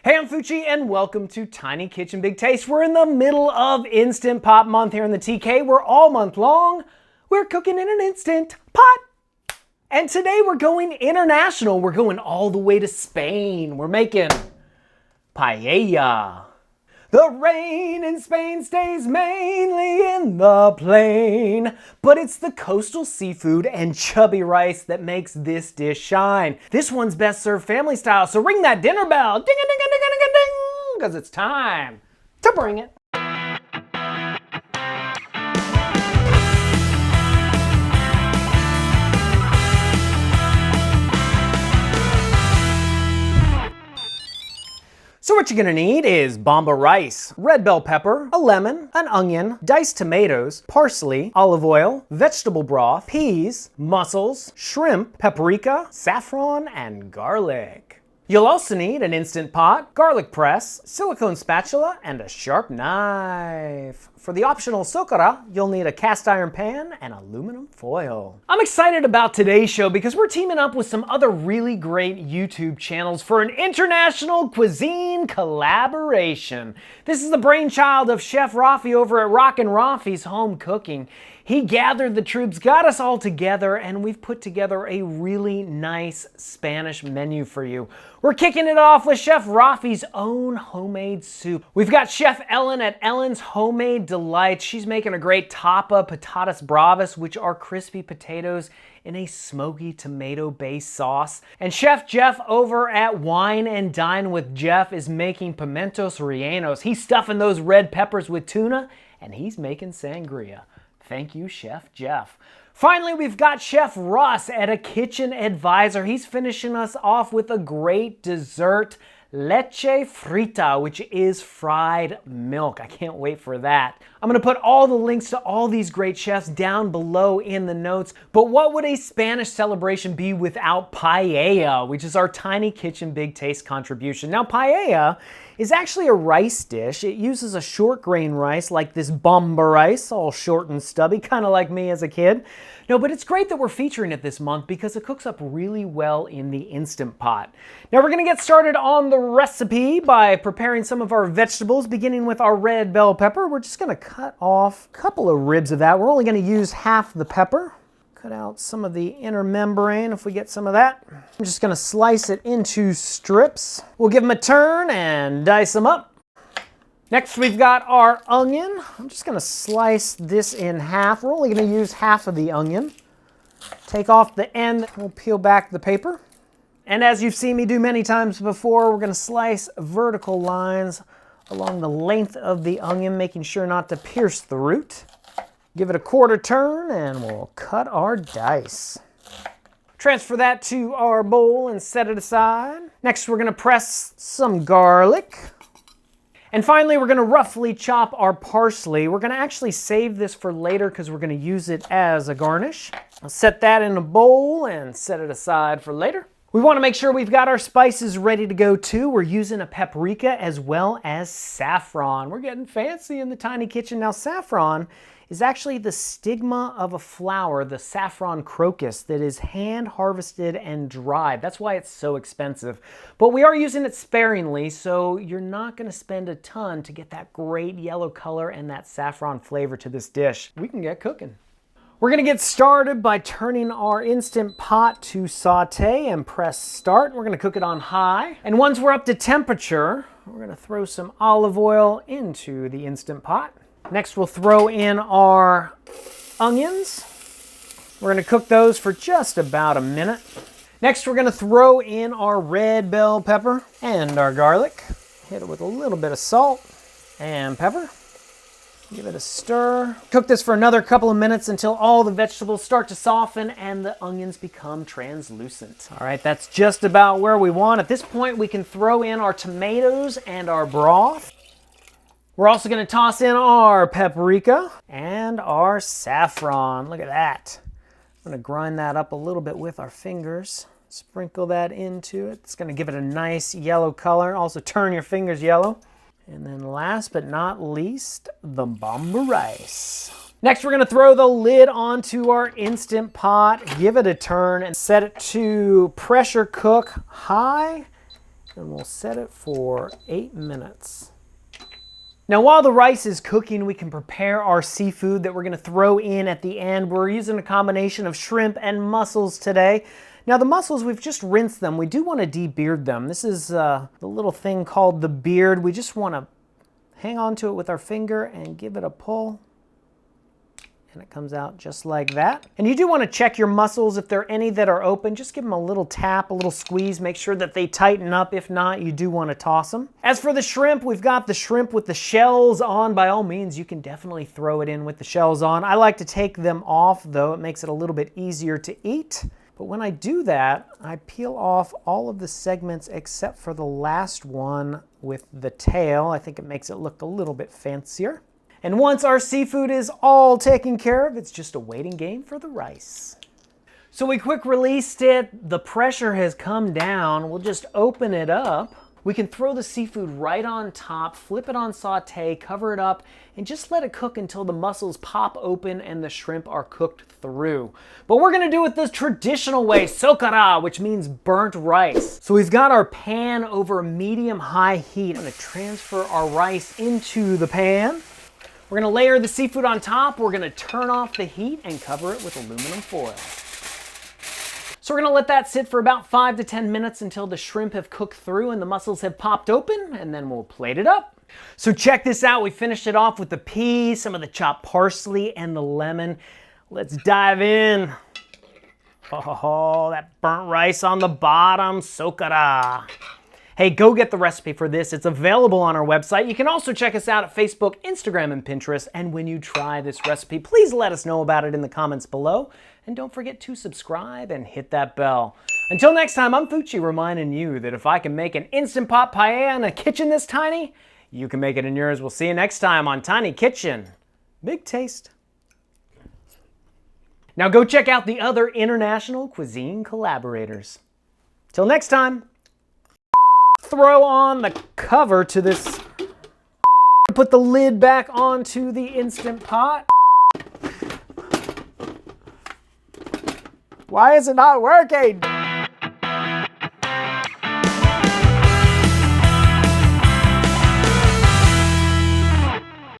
Hey, I'm Fucci and welcome to Tiny Kitchen Big Taste. We're in the middle of Instant Pot month here in the TK. We're all month long. We're cooking in an Instant Pot. And today we're going international. We're going all the way to Spain. We're making paella. The rain in Spain stays mainly in the plain, but it's the coastal seafood and chubby rice that makes this dish shine. This one's best served family style, so ring that dinner bell, ding-a-ding-a-ding-a-ding-a-ding, because it's time to bring it. So what you're gonna need is bomba rice, red bell pepper, a lemon, an onion, diced tomatoes, parsley, olive oil, vegetable broth, peas, mussels, shrimp, paprika, saffron, and garlic. You'll also need an Instant Pot, garlic press, silicone spatula, and a sharp knife. For the optional Socarrat, you'll need a cast iron pan and aluminum foil. I'm excited about today's show because we're teaming up with some other really great YouTube channels for an international cuisine collaboration. This is the brainchild of Chef Raffi over at RAFFI'S Home Cooking. He gathered the troops, got us all together, and we've put together a really nice Spanish menu for you. We're kicking it off with Chef Raffi's own homemade soup. We've got Chef Ellen at Ellen's Homemade Delights. She's making a great tapa patatas bravas, which are crispy potatoes in a smoky tomato-based sauce. And Chef Jeff over at Wine and Dine with Jeff is making pimentos rellenos. He's stuffing those red peppers with tuna, and he's making sangria. Thank you, Chef Jeff. Finally, we've got Chef Russ at A Kitchen Advisor. He's finishing us off with a great dessert, leche frita, which is fried milk. I can't wait for that. I'm gonna put all the links to all these great chefs down below in the notes. But what would a Spanish celebration be without paella, which is our Tiny Kitchen Big Taste contribution? Now, paella is actually a rice dish. It uses a short grain rice like this bomba rice, all short and stubby, kind of like me as a kid. No, but it's great that we're featuring it this month because it cooks up really well in the Instant Pot. Now we're gonna get started on the recipe by preparing some of our vegetables, beginning with our red bell pepper. We're just gonna cut off a couple of ribs of that. We're only gonna use half the pepper. Cut out some of the inner membrane if we get some of that. I'm just gonna slice it into strips. We'll give them a turn and dice them up. Next, we've got our onion. I'm just gonna slice this in half. We're only gonna use half of the onion. Take off the end, we'll peel back the paper. And as you've seen me do many times before, we're gonna slice vertical lines along the length of the onion, making sure not to pierce the root. Give it a quarter turn and we'll cut our dice. Transfer that to our bowl and set it aside. Next, we're gonna press some garlic. And finally, we're gonna roughly chop our parsley. We're gonna actually save this for later because we're gonna use it as a garnish. I'll set that in a bowl and set it aside for later. We wanna make sure we've got our spices ready to go too. We're using a paprika as well as saffron. We're getting fancy in the tiny kitchen. Now, saffron is actually the stigma of a flower, the saffron crocus, that is hand harvested and dried. That's why it's so expensive. But we are using it sparingly, so you're not gonna spend a ton to get that great yellow color and that saffron flavor to this dish. We can get cooking. We're gonna get started by turning our Instant Pot to saute and press start. We're gonna cook it on high. And once we're up to temperature, we're gonna throw some olive oil into the Instant Pot. Next, we'll throw in our onions. We're gonna cook those for just about a minute. Next, we're gonna throw in our red bell pepper and our garlic. Hit it with a little bit of salt and pepper. Give it a stir. Cook this for another couple of minutes until all the vegetables start to soften and the onions become translucent. All right, that's just about where we want. At this point, we can throw in our tomatoes and our broth. We're also gonna toss in our paprika and our saffron. Look at that. I'm gonna grind that up a little bit with our fingers. Sprinkle that into it. It's gonna give it a nice yellow color. Also turn your fingers yellow. And then last but not least, the bomba rice. Next, we're gonna throw the lid onto our Instant Pot, give it a turn, and set it to pressure cook high and we'll set it for 8 minutes. Now while the rice is cooking, we can prepare our seafood that we're gonna throw in at the end. We're using a combination of shrimp and mussels today. Now the mussels, we've just rinsed them. We do wanna de-beard them. This is the little thing called the beard. We just wanna hang on to it with our finger and give it a pull. And it comes out just like that. And you do want to check your mussels. If there are any that are open, just give them a little tap, a little squeeze, make sure that they tighten up. If not, you do want to toss them. As for the shrimp, we've got the shrimp with the shells on. By all means, you can definitely throw it in with the shells on. I like to take them off though. It makes it a little bit easier to eat. But when I do that, I peel off all of the segments except for the last one with the tail. I think it makes it look a little bit fancier. And once our seafood is all taken care of, it's just a waiting game for the rice. So we quick released it. The pressure has come down. We'll just open it up. We can throw the seafood right on top, flip it on saute, cover it up, and just let it cook until the mussels pop open and the shrimp are cooked through. But we're gonna do it the traditional way, Socarrat, which means burnt rice. So we've got our pan over medium-high heat. I'm gonna transfer our rice into the pan. We're gonna layer the seafood on top. We're gonna turn off the heat and cover it with aluminum foil. So we're gonna let that sit for about 5 to 10 minutes until the shrimp have cooked through and the mussels have popped open, and then we'll plate it up. So check this out. We finished it off with the peas, some of the chopped parsley, and the lemon. Let's dive in. Oh, that burnt rice on the bottom, Socarrat. Hey, go get the recipe for this. It's available on our website. You can also check us out at Facebook, Instagram, and Pinterest. And when you try this recipe, please let us know about it in the comments below. And don't forget to subscribe and hit that bell. Until next time, I'm Fucci reminding you that if I can make an Instant Pot paella in a kitchen this tiny, you can make it in yours. We'll see you next time on Tiny Kitchen. Big taste. Now go check out the other international cuisine collaborators. Till next time. Throw on the cover to this. Put the lid back onto the Instant Pot. Why is it not working?